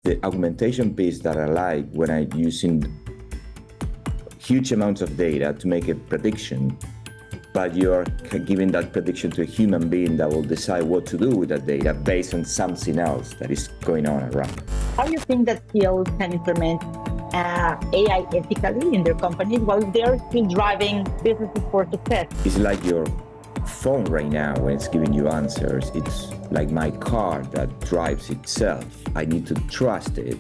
the augmentation piece that I like when I'm using huge amounts of data to make a prediction, but you're giving that prediction to a human being that will decide what to do with that data based on something else that is going on around. How do you think that CEOs can implement AI ethically in their companies while they're still driving businesses for success? It's like your phone right now when it's giving you answers. It's like my car that drives itself. I need to trust it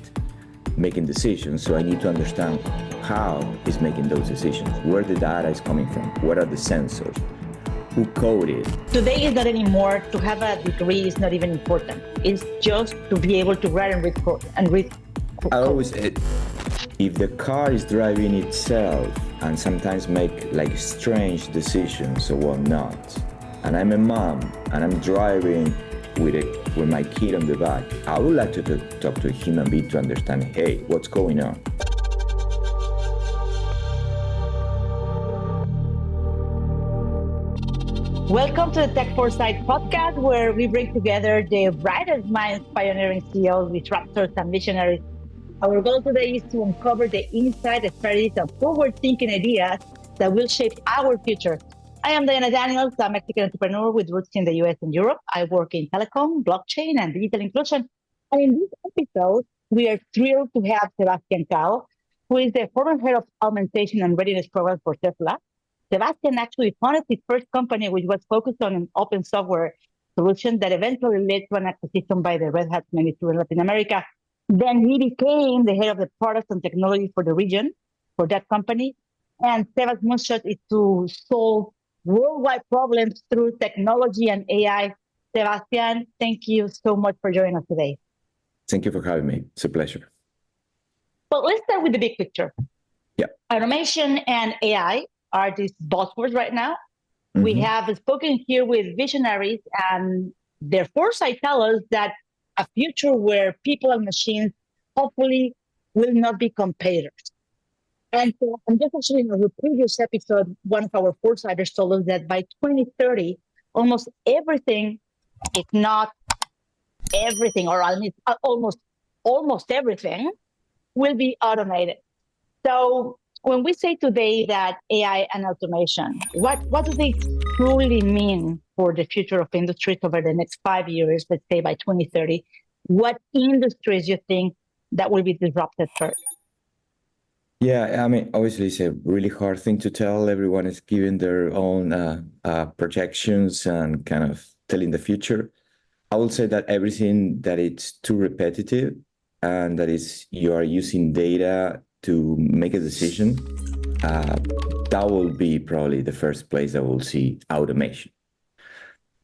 making decisions, so I need to understand how it's making those decisions, where the data is coming from, what are the sensors, who coded. Today is not anymore. To have a degree is not even important. It's just to be able to write and read code. I always, if the car is driving itself and sometimes make like strange decisions or whatnot, and I'm a mom and I'm driving with my kid on the back, I would like to talk to a human being to understand, hey, what's going on? Welcome to the Tech4Sight Podcast, where we bring together the brightest minds, pioneering CEOs, disruptors, and visionaries. Our goal today is to uncover the insight, strategies, and forward-thinking ideas that will shape our future. I am Diana Daniels, a Mexican entrepreneur with roots in the US and Europe. I work in telecom, blockchain, and digital inclusion. And in this episode, we are thrilled to have Sebastian Cao, who is the former head of Augmentation and Readiness Program for Tesla. Sebastian actually founded his first company, which was focused on an open software solution that eventually led to an acquisition by the Red Hat Ministry in Latin America. Then he became the head of the product and technology for the region for that company. And Seba's moonshot is to solve worldwide problems through technology and AI. Sebastian, thank you so much for joining us today. Thank you for having me. It's a pleasure. Well, let's start with the big picture. Yeah. Automation and AI are these buzzwords right now. Mm-hmm. We have spoken here with visionaries, and their foresight tell us that a future where people and machines hopefully will not be competitors. And so I'm just actually in our previous episode, one of our foresighters told us that by 2030, almost everything, if not everything, or I mean, almost everything will be automated. So when we say today that AI and automation, what do they truly mean for the future of industries over the next 5 years, let's say by 2030? What industries you think that will be disrupted first? Yeah, I mean, obviously it's a really hard thing to tell. Everyone is giving their own projections and kind of telling the future. I will say that everything that it's too repetitive and that is you are using data to make a decision, that will be probably the first place that we'll see automation.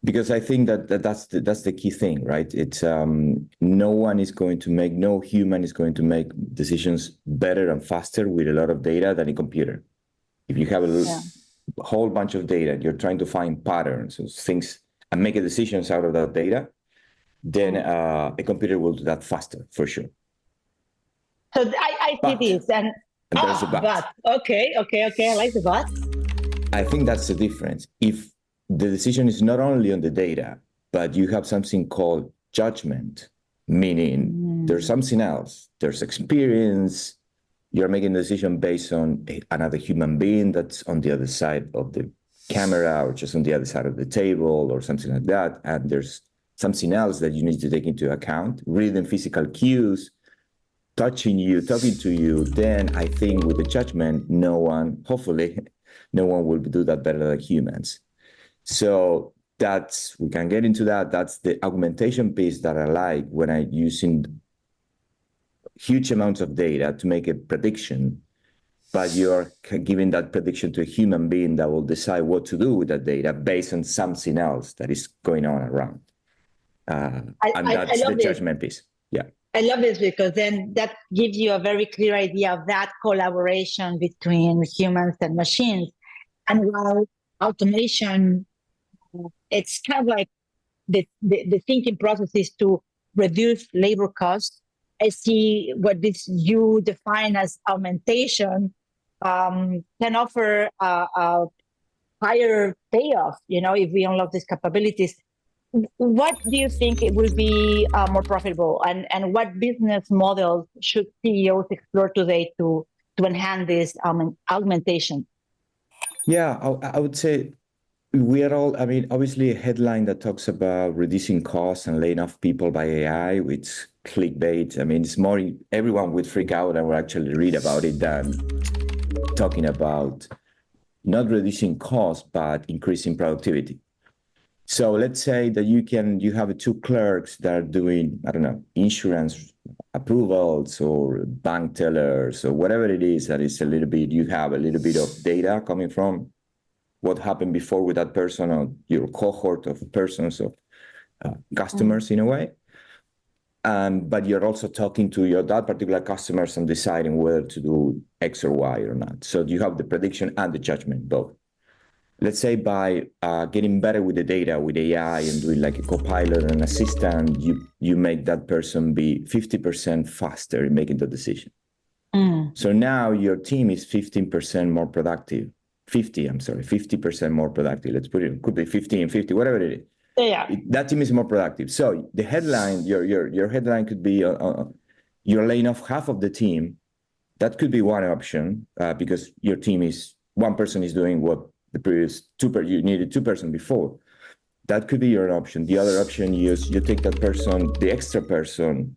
Because I think that's the key thing, right? It's no human is going to make decisions better and faster with a lot of data than a computer. If you have a whole bunch of data, you're trying to find patterns and things and make decisions out of that data, then a computer will do that faster for sure. So I see this, and there's a but. Okay, I like the but. I think that's the difference. If the decision is not only on the data, but you have something called judgment, meaning there's something else. There's experience. You're making a decision based on another human being that's on the other side of the camera or just on the other side of the table or something like that. And there's something else that you need to take into account, reading physical cues, touching you, talking to you. Then I think with the judgment, hopefully, no one will do that better than humans. So we can get into that. That's the augmentation piece that I like when I'm using huge amounts of data to make a prediction, but you're giving that prediction to a human being that will decide what to do with that data based on something else that is going on around. And that's the judgment piece. Yeah. I love this because then that gives you a very clear idea of that collaboration between humans and machines. And while automation, it's kind of like the thinking process is to reduce labor costs. I see what you define as augmentation can offer a higher payoff, if we unlock these capabilities. what do you think it will be more profitable, and what business models should CEOs explore today to enhance this augmentation? Yeah, I would say we are all, I mean, obviously a headline that talks about reducing costs and laying off people by AI, which clickbait. I mean, it's more, everyone would freak out and will actually read about it than talking about not reducing costs, but increasing productivity. So let's say that you have two clerks that are doing, I don't know, insurance approvals or bank tellers or whatever it is that is a little bit, you have a little bit of data coming from what happened before with that person or your cohort of persons of customers in a way. But you're also talking to that particular customers and deciding whether to do X or Y or not. So you have the prediction and the judgment both. Let's say by getting better with the data, with AI and doing like a copilot and assistant, you make that person be 50% faster in making the decision. So now your team is 15% more productive. 50% more productive. Let's put it, could be 15, 50, whatever it is. Yeah. That team is more productive. So the headline, your headline could be you're laying off half of the team. That could be one option because your team is, one person is doing what the previous you needed two person before. That could be your option. The other option is you take that person, the extra person,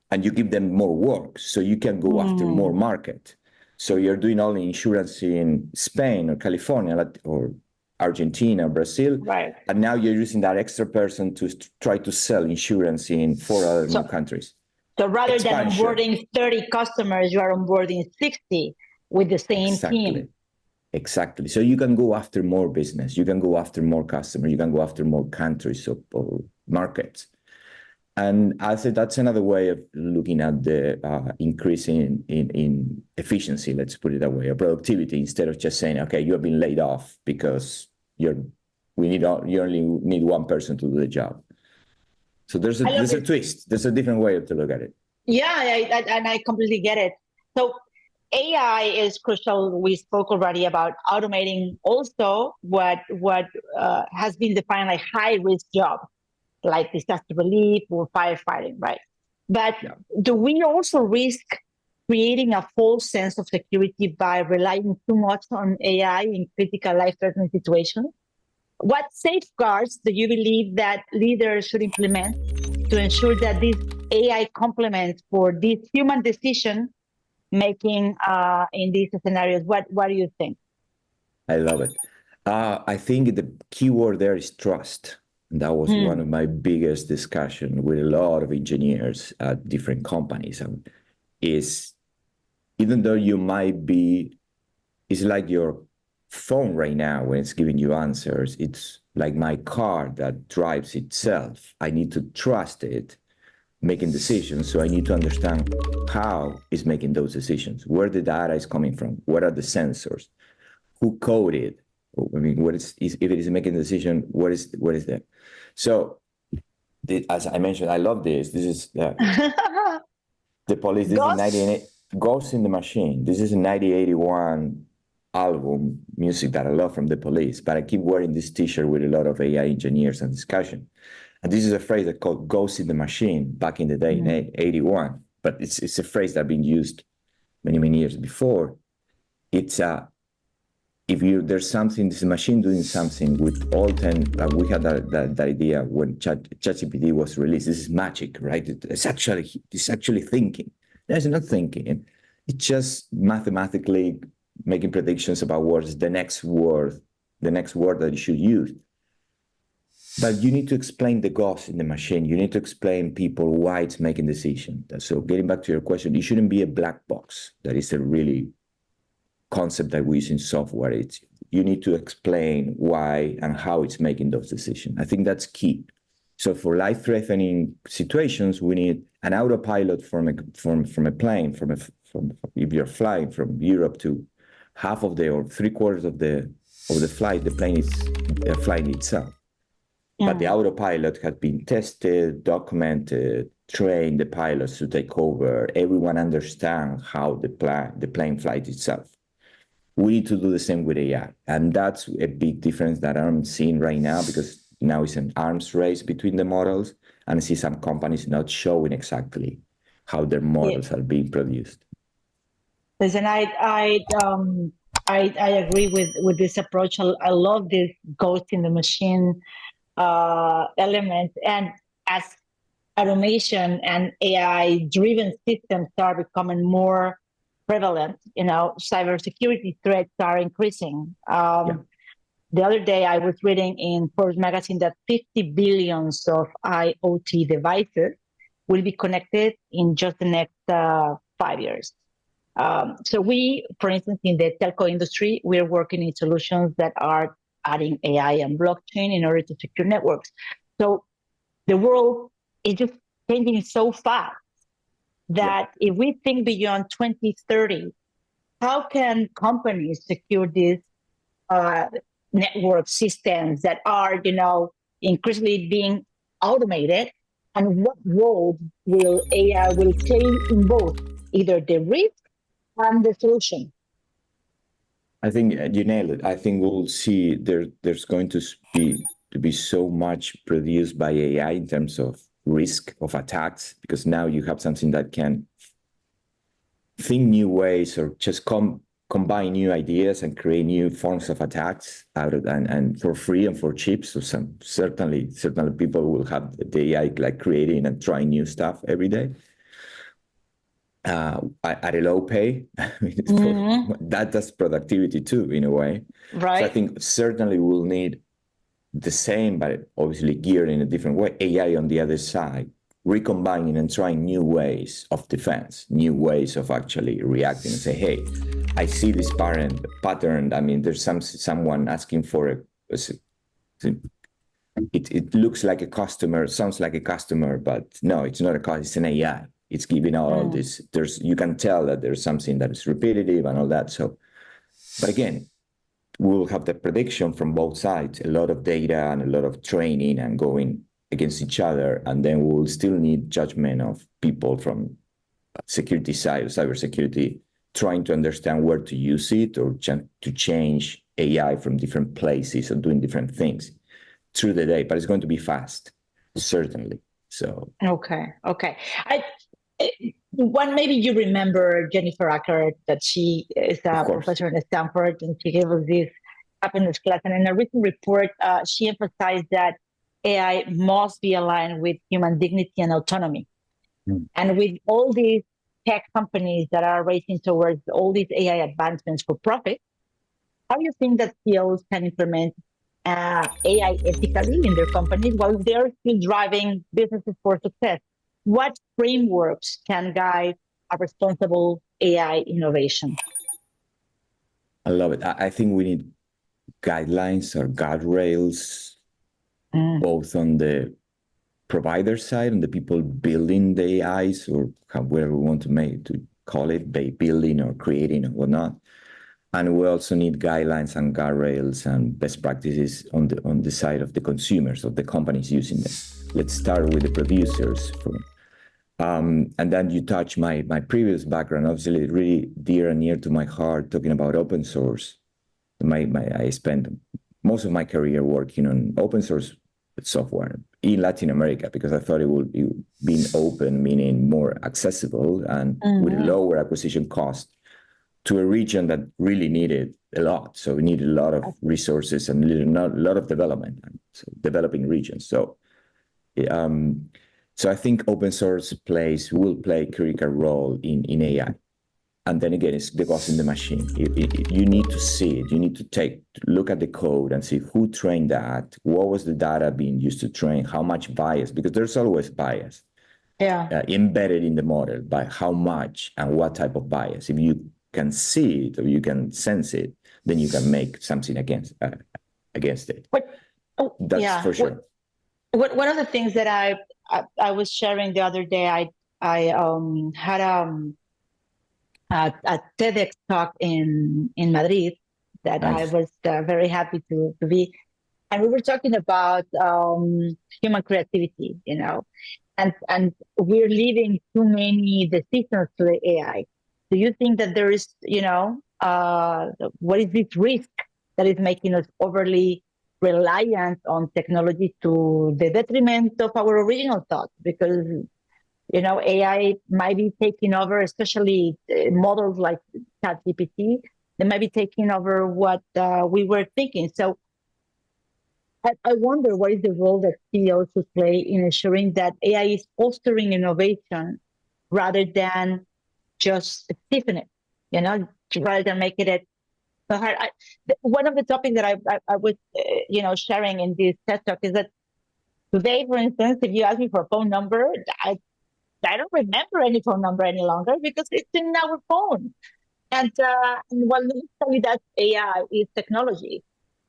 and you give them more work so you can go after more market. So you're doing only insurance in Spain or California or Argentina, Brazil, right? And now you're using that extra person to try to sell insurance in 4 other new countries. So rather than onboarding 30 customers, you are onboarding 60 with the same team. Exactly. So you can go after more business. You can go after more customers. You can go after more countries or markets. And I said that's another way of looking at the increase in efficiency, let's put it that way, or productivity, instead of just saying, okay, you have been laid off because you only need one person to do the job. So there's a twist. There's a different way to look at it. Yeah, and I completely get it. So AI is crucial. We spoke already about automating also what has been defined like high risk job, like disaster relief or firefighting, right? But do we also risk creating a false sense of security by relying too much on AI in critical life-threatening situations? What safeguards do you believe that leaders should implement to ensure that this AI complements for this human decision making in these scenarios? What do you think? I love it. I think the key word there is trust. And that was one of my biggest discussions with a lot of engineers at different companies. Is even though you might be, it's like your phone right now when it's giving you answers, it's like my car that drives itself. I need to trust it making decisions. So I need to understand how it's making those decisions, where the data is coming from, what are the sensors, who coded. I mean, if it is making a decision, what is that? So, as I mentioned, I love this. This is the Police. This is 1988. Ghost in the Machine. This is a 1981 album music that I love from the Police. But I keep wearing this T-shirt with a lot of AI engineers and discussion. And this is a phrase that called "Ghost in the Machine" back in the day in '81. But it's a phrase that had been used many years before. It's there's something, this machine doing something with all 10, like we had that idea when ChatGPT was released. This is magic, right? It's actually thinking. It's not thinking. It's just mathematically making predictions about what's the next word that you should use. But you need to explain the ghost in the machine. You need to explain people why it's making decisions. So getting back to your question, it shouldn't be a black box. That is a really concept that we use in software. You need to explain why and how it's making those decisions. I think that's key. So for life-threatening situations, we need an autopilot from a plane. If you're flying from Europe to half of or 3/4 of the flight, the plane is flying itself. Yeah. But the autopilot has been tested, documented, trained the pilots to take over. Everyone understands how the plane flies itself. We need to do the same with AI. And that's a big difference that I'm seeing right now, because now it's an arms race between the models, and I see some companies not showing exactly how their models are being produced. Listen, I agree with this approach. I love this ghost in the machine element, and as automation and AI driven systems are becoming more prevalent, cybersecurity threats are increasing. The other day I was reading in Forbes magazine that 50 billions of IoT devices will be connected in just the next 5 years. So we, for instance, in the telco industry, we're working in solutions that are adding AI and blockchain in order to secure networks. So the world is just changing so fast that if we think beyond 2030, how can companies secure these network systems that are, increasingly being automated? And what role will AI will play in both, either the risk and the solution? I think you nailed it. I think we'll see there's going to be so much produced by AI in terms of risk of attacks, because now you have something that can think new ways or just combine new ideas and create new forms of attacks out of and for free and for cheap. So certainly people will have the AI like creating and trying new stuff every day. At a low pay. I mean, that's productivity too, in a way. Right. So I think certainly we'll need the same, but obviously geared in a different way, AI on the other side, recombining and trying new ways of defense, new ways of actually reacting and say, hey, I see this pattern. I mean, there's someone asking for it looks like a customer, sounds like a customer, but no, it's not a customer, it's an AI. It's giving out all this. You can tell that there's something that is repetitive and all that. So, but again, we'll have the prediction from both sides, a lot of data and a lot of training and going against each other. And then we'll still need judgment of people from security side, cybersecurity, trying to understand where to use it or to change AI from different places or doing different things through the day. But it's going to be fast, certainly. So okay. One, maybe you remember Jennifer Acker, that she is a professor at Stanford, and she gave us this happiness class. And in a recent report, she emphasized that AI must be aligned with human dignity and autonomy. And with all these tech companies that are racing towards all these AI advancements for profit, how do you think that CEOs can implement AI ethically in their companies while they're still driving businesses for success? What frameworks can guide a responsible AI innovation? I love it. I think we need guidelines or guardrails, both on the provider side and the people building the AIs, or whatever we want to call it, building or creating or whatnot. And we also need guidelines and guardrails and best practices on the side of the consumers, of the companies using them. Let's start with the producers. And then you touch my previous background, obviously really dear and near to my heart, talking about open source. I spent most of my career working on open source software in Latin America because I thought it would be being open, meaning more accessible and with a lower acquisition cost to a region that really needed a lot. So we needed a lot of resources and a lot of development, so developing regions. So I think open source will play a critical role in AI. And then again, it's the ghost in the machine. You need to see it. You need to look at the code and see who trained that, what was the data being used to train, how much bias, because there's always bias embedded in the model, by how much and what type of bias. If you can see it or you can sense it, then you can make something against it. That's for sure. One of the things that I was sharing the other day, I had a TEDx talk in Madrid that nice. I was very happy to be, and we were talking about human creativity, and we're leaving too many decisions to the AI. Do you think that there is, what is this risk that is making us overly, dependent on AI? And what is the role of AI in shaping our creativity? I think, 100%. 100%. I think, 100%. reliance on technology to the detriment of our original thoughts, because AI might be taking over, especially models like ChatGPT. They might be taking over what we were thinking. So I wonder what is the role that CEOs should play in ensuring that AI is fostering innovation rather than just stiffen it, rather than making it so hard. One of the topics that I was, sharing in this TED Talk is that today, for instance, if you ask me for a phone number, I don't remember any phone number any longer because it's in our phone. And well, let me tell you that AI is technology.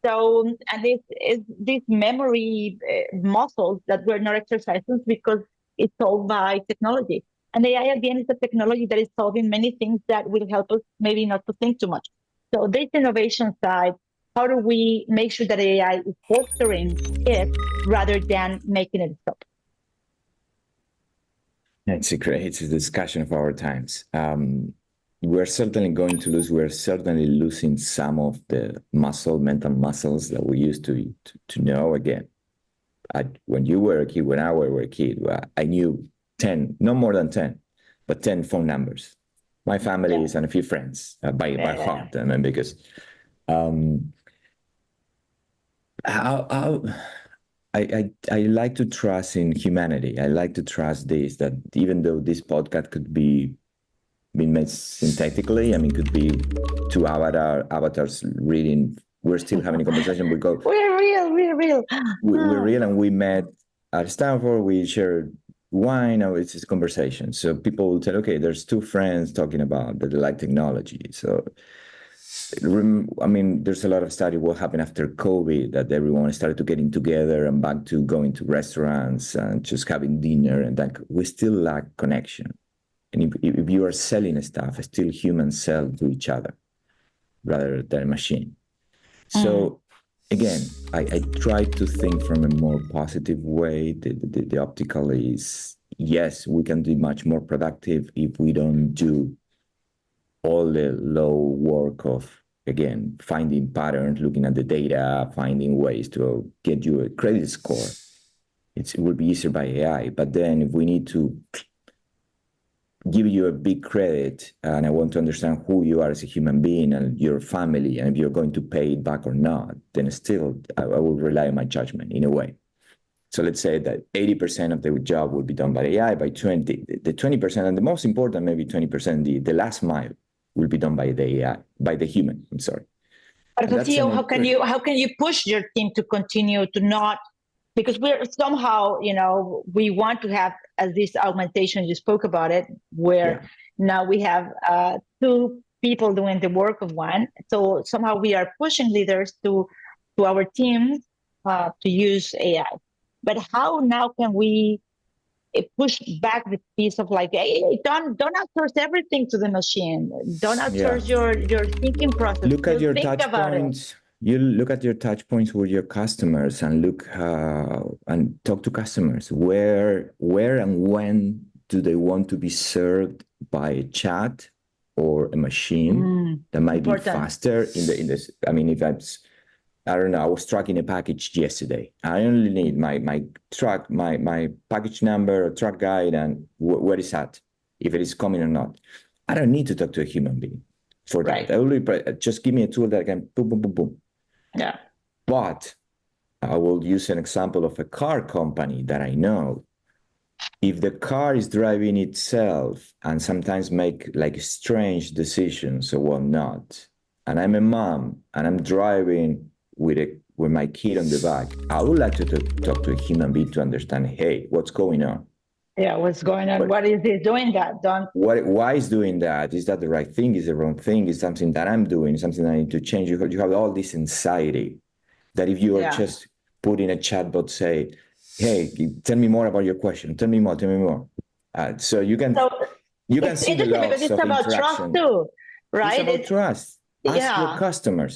So, and this is these memory muscles that we're not exercising because it's solved by technology. And AI again is a technology that is solving many things that will help us maybe not to think too much. So this innovation side, how do we make sure that AI is fostering it rather than making it stop? It's a discussion of our times. We're certainly going to lose. We're certainly losing some of the mental muscles that we used to know. Again, when you were a kid, when I were a kid, I knew 10, no more than 10, but 10 phone numbers. My families and a few friends by heart. I mean, because I like to trust in humanity. I like to trust this, that even though this podcast could be made synthetically, I mean, could be two avatars reading. We're still having a conversation. We're real. We're real, and we met at Stanford. We shared wine. Now it's a conversation. So people will tell, okay, there's two friends talking about that they like technology. So I mean, there's a lot of study what happened after COVID, that everyone started to getting together and back to going to restaurants and just having dinner, and that we still lack connection. And if you are selling stuff, still humans sell to each other rather than a machine. So again, I try to think from a more positive way. The optical is, yes, we can be much more productive if we don't do all the low work of, again, finding patterns, looking at the data, finding ways to get you a credit score. It will be easier by AI. But then if we need to give you a big credit, and I want to understand who you are as a human being and your family, and if you're going to pay it back or not, then still I will rely on my judgment in a way. So let's say that 80% of the job will be done by AI, by 20%, and the most important, maybe 20%, the last mile will be done by the AI, by the human. I'm sorry. But CEO, how can you push your team to continue to not, because we're somehow, we want to have, as this augmentation, you spoke about it, where now we have two people doing the work of one. So somehow we are pushing leaders to our teams to use AI. But how now can we push back the piece of like, hey, don't outsource everything to the machine. Don't outsource your thinking process. Look at your touch points. You look at your touch points with your customers and look and talk to customers. Where and when do they want to be served by a chat or a machine that might be faster in this? I mean, if that's, I don't know, I was tracking a package yesterday. I only need my truck, my package number, or truck guide, and where it's at, if it is coming or not. I don't need to talk to a human being for that. I will just give me a tool that can boom, boom, boom, boom. Yeah. But I will use an example of a car company that I know. If the car is driving itself and sometimes make like strange decisions or whatnot, and I'm a mom and I'm driving with my kid on the back, I would like to talk to a human being to understand, hey, what's going on? Yeah, what's going on? What is it doing that? Why is doing that? Is that the right thing? Is the wrong thing? Is something that I'm doing? Something that I need to change? You have all this anxiety that if you are just putting a chatbot, say, hey, tell me more about your question. Tell me more. So you can see the loss because it's of about trust too, right? It's about trust.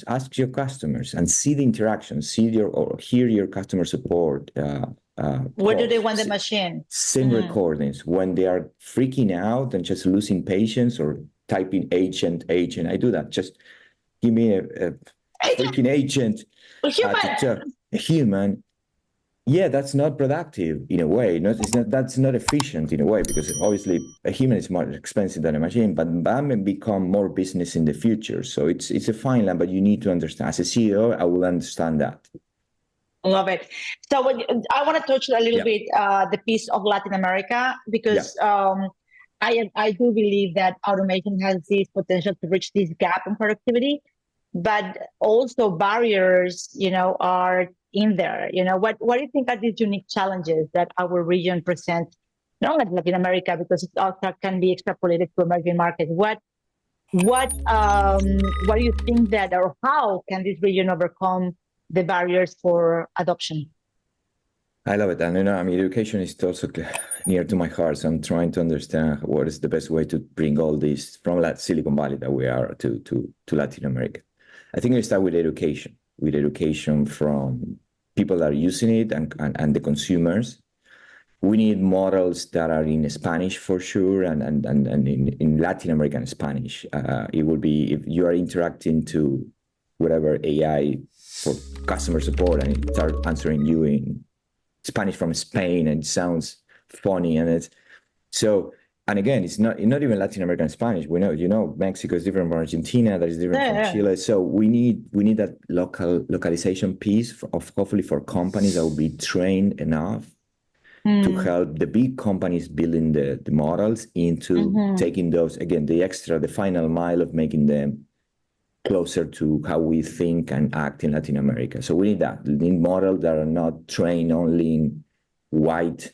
Ask your customers and see the interaction, hear your customer support. Where do they want the machine? Send recordings when they are freaking out and just losing patience or typing agent. I do that. Just give me a freaking agent. a human, yeah, that's not productive in a way. That's not efficient in a way, because obviously a human is more expensive than a machine, but that may become more business in the future. So it's a fine line, but you need to understand. As a CEO, I will understand that. Love it. So I want to touch a little bit the piece of Latin America, because I do believe that automation has this potential to bridge this gap in productivity, but also barriers, are in there. What do you think are these unique challenges that our region presents, not only Latin America, because it also can be extrapolated to emerging markets? What do you think that, or how can this region overcome the barriers for adoption? I love it. And, education is also near to my heart. So I'm trying to understand what is the best way to bring all this from Silicon Valley that we are to Latin America. I think we start with education from people that are using it and the consumers. We need models that are in Spanish for sure, and in Latin American Spanish. It will be, if you are interacting to whatever AI for customer support and it starts answering you in Spanish from Spain, and it sounds funny, and it's so. And again, it's not even Latin American Spanish. We know, Mexico is different from Argentina, that is different from Chile. So we need that localization piece of hopefully for companies that will be trained enough to help the big companies building the models into taking those, again, the final mile of making them closer to how we think and act in Latin America. So we need that. We need models that are not trained only in white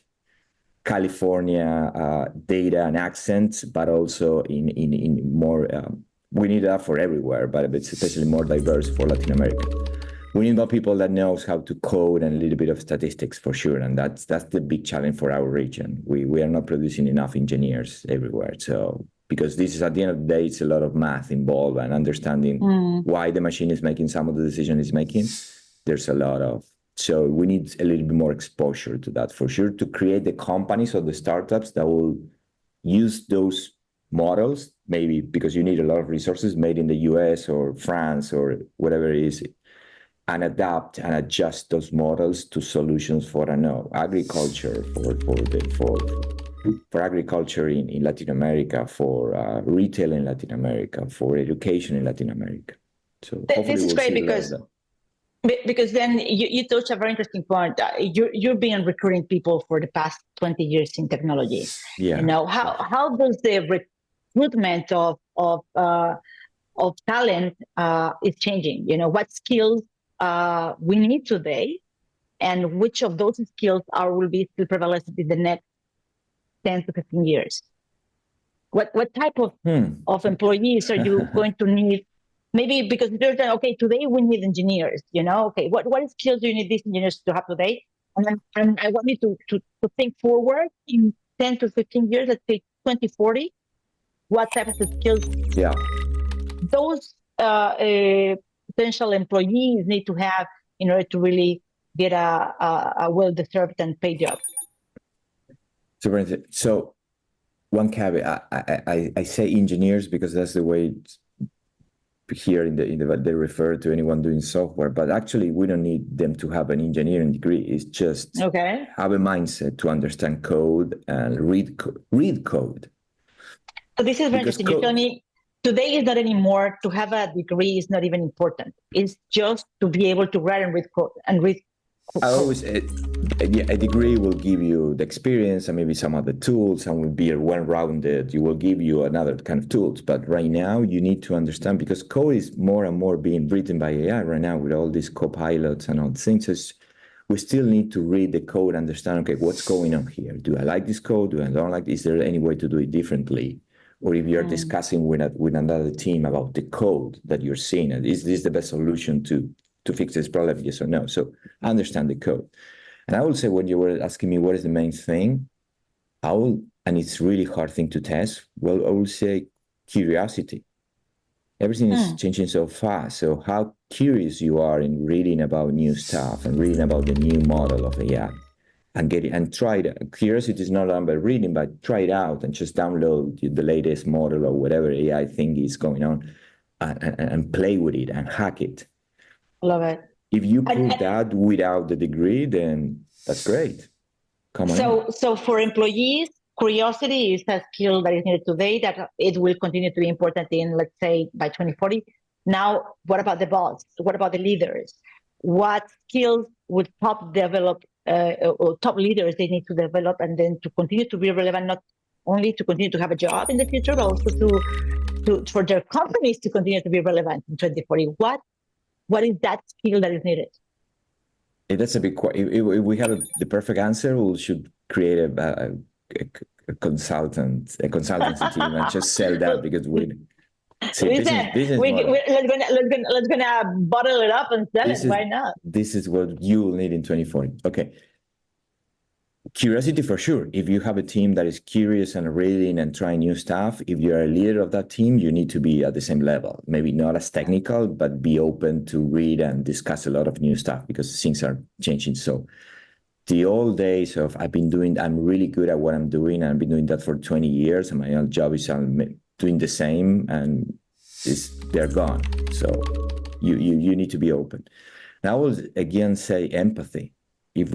California data and accents, but also in more, we need that for everywhere, but it's especially more diverse for Latin America. We need more people that knows how to code and a little bit of statistics for sure. And that's the big challenge for our region. We are not producing enough engineers everywhere. So, because this is, at the end of the day, it's a lot of math involved and understanding why the machine is making some of the decisions it's making. There's a lot of, so we need a little bit more exposure to that for sure, to create the companies or the startups that will use those models, maybe because you need a lot of resources made in the US or France or whatever it is, and adapt and adjust those models to solutions for, agriculture, for agriculture in Latin America, for retail in Latin America, for education in Latin America. So this is great because then you touch a very interesting point. You've been recruiting people for the past 20 years in technology. Yeah. How does the recruitment of talent is changing? What skills we need today, and which of those skills will be still prevalent in the next 10 to 15 years? What type of employees are you going to need? Maybe because there's okay, today we need engineers, okay, what skills do you need these engineers to have today? And I want you to think forward in 10 to 15 years, let's say 2040, what type of skills those potential employees need to have in order to really get a well-deserved and paid job. So one caveat, I say engineers because that's the way here in the they refer to anyone doing software, but actually we don't need them to have an engineering degree. It's just have a mindset to understand code and read code. So this is very interesting. You tell me today is not anymore to have a degree is not even important. It's just to be able to write and read code I always, a degree will give you the experience and maybe some other tools, and will be well-rounded. You will give you another kind of tools. But right now, you need to understand, because code is more and more being written by AI right now with all these co-pilots and all the things. So we still need to read the code, understand, okay, what's going on here? Do I like this code? Do I don't like it? Is there any way to do it differently? Or if you're discussing with another team about the code that you're seeing, is this the best solution to fix this problem, yes or no? So understand the code. And I will say, when you were asking me what is the main thing, and it's really hard thing to test, well, I will say curiosity. Everything is changing so fast. So how curious you are in reading about new stuff and reading about the new model of AI and try it. Curiosity is not about reading, but try it out and just download the latest model or whatever AI thing is going on and play with it and hack it. Love it. If you prove And that without the degree, then that's great. Come on in. so for employees, curiosity is a skill that is needed today that it will continue to be important in, let's say, by 2040. Now, what about the boss? What about the leaders? What skills would top leaders they need to develop and then to continue to be relevant, not only to continue to have a job in the future, but also to for their companies to continue to be relevant in 2040? What is that skill that is needed? That's a big question. If we have the perfect answer, we should create a consultancy team and just sell that because we see business model. Let's gonna bottle it up and sell it. Why not? This is what you will need in 2040. Okay. Curiosity for sure. If you have a team that is curious and reading and trying new stuff, if you're a leader of that team, you need to be at the same level. Maybe not as technical, but be open to read and discuss a lot of new stuff because things are changing. So the old days of I'm really good at what I'm doing, and I've been doing that for 20 years, and my own job is doing the same, and they're gone. So you need to be open. And I will again say empathy. If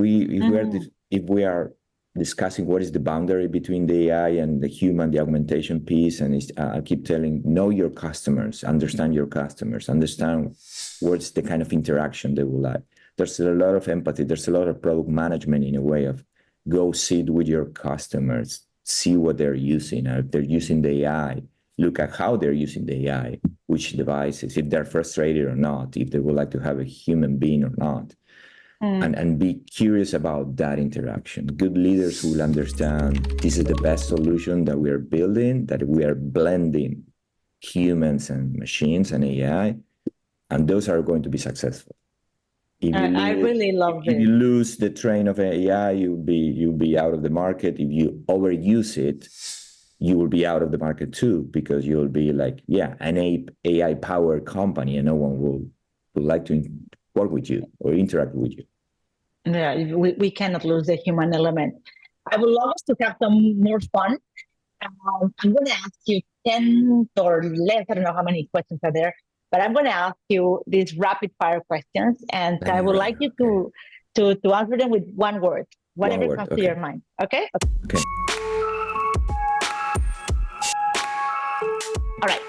we are discussing what is the boundary between the AI and the human, the augmentation piece, and I keep telling, know your customers, understand your customers, understand what's the kind of interaction they will like. There's a lot of empathy. There's a lot of product management in a way of go sit with your customers, see what they're using. If they're using the AI, look at how they're using the AI, which devices, if they're frustrated or not, if they would like to have a human being or not. And be curious about that interaction. Good leaders who will understand this is the best solution that we are building, that we are blending humans and machines and AI, and those are going to be successful. I really love this. If you lose the train of AI, you'll be out of the market. If you overuse it, you will be out of the market too, because you'll be like, an AI-powered company, and no one will like to work with you or interact with you. Yeah, we cannot lose the human element. I would love us to have some more fun. I'm going to ask you 10 or less, I don't know how many questions are there, but I'm going to ask you these rapid fire questions, and I would like you to answer them with one word, whatever comes to your mind. Okay? Okay. All right.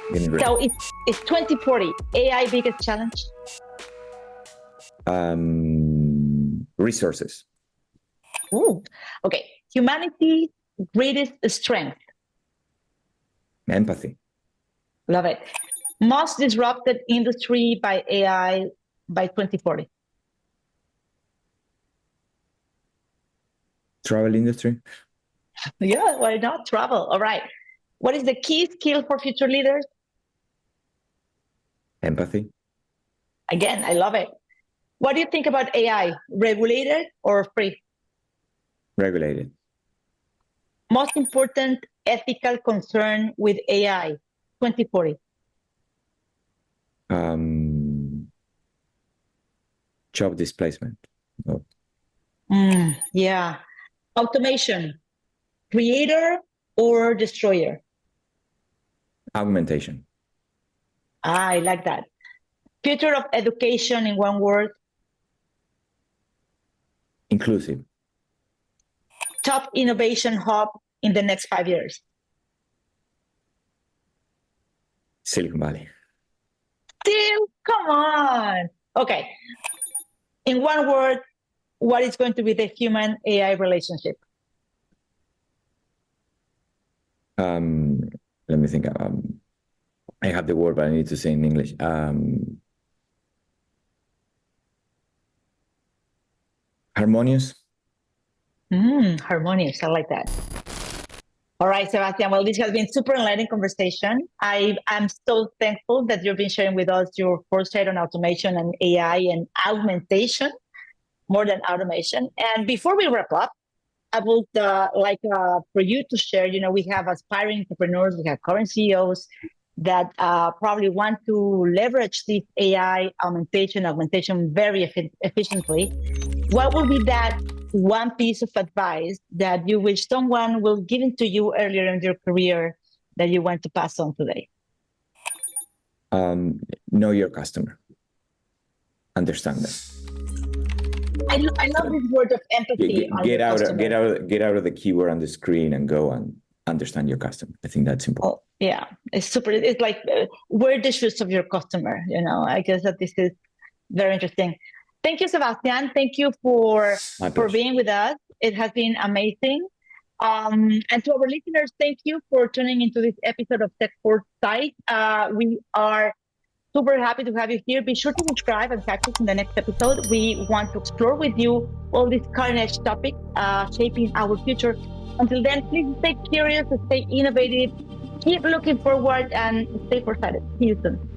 So it's 2040. AI biggest challenge? Resources. Ooh. Okay. Humanity's greatest strength? Empathy. Love it. Most disrupted industry by AI by 2040? Travel industry. Yeah, why not travel? All right. What is the key skill for future leaders? Empathy. Again, I love it. What do you think about AI? Regulated or free? Regulated. Most important ethical concern with AI, 2040? Job displacement. Oh. Yeah. Automation, creator or destroyer? Augmentation. I like that. Future of education in one word? Inclusive. Top innovation hub in the next 5 years? Silicon Valley. Still, come on. Okay. In one word, what is going to be the human AI relationship? Let me think. I have the word, but I need to say in English. Harmonious. Harmonious. I like that. All right, Sebastian. Well, this has been super enlightening conversation. I am so thankful that you've been sharing with us your foresight on automation and AI and augmentation, more than automation. And before we wrap up, I would like for you to share, we have aspiring entrepreneurs, we have current CEOs that probably want to leverage this AI augmentation very efficiently. What would be that one piece of advice that you wish someone will give it to you earlier in your career that you want to pass on today? Know your customer. understand them. I love this word of empathy. Get out of the keyboard on the screen and go and understand your customer. I think that's important. Oh, yeah, it's super. It's like wear the shoes of your customer. I guess that this is very interesting. Thank you, Sebastian. Thank you for being with us. It has been amazing. And to our listeners, thank you for tuning into this episode of Tech4Sight. We are super happy to have you here. Be sure to subscribe and catch us in the next episode. We want to explore with you all these cutting-edge topics shaping our future. Until then, please stay curious, stay innovative, keep looking forward, and stay foresighted. See you soon.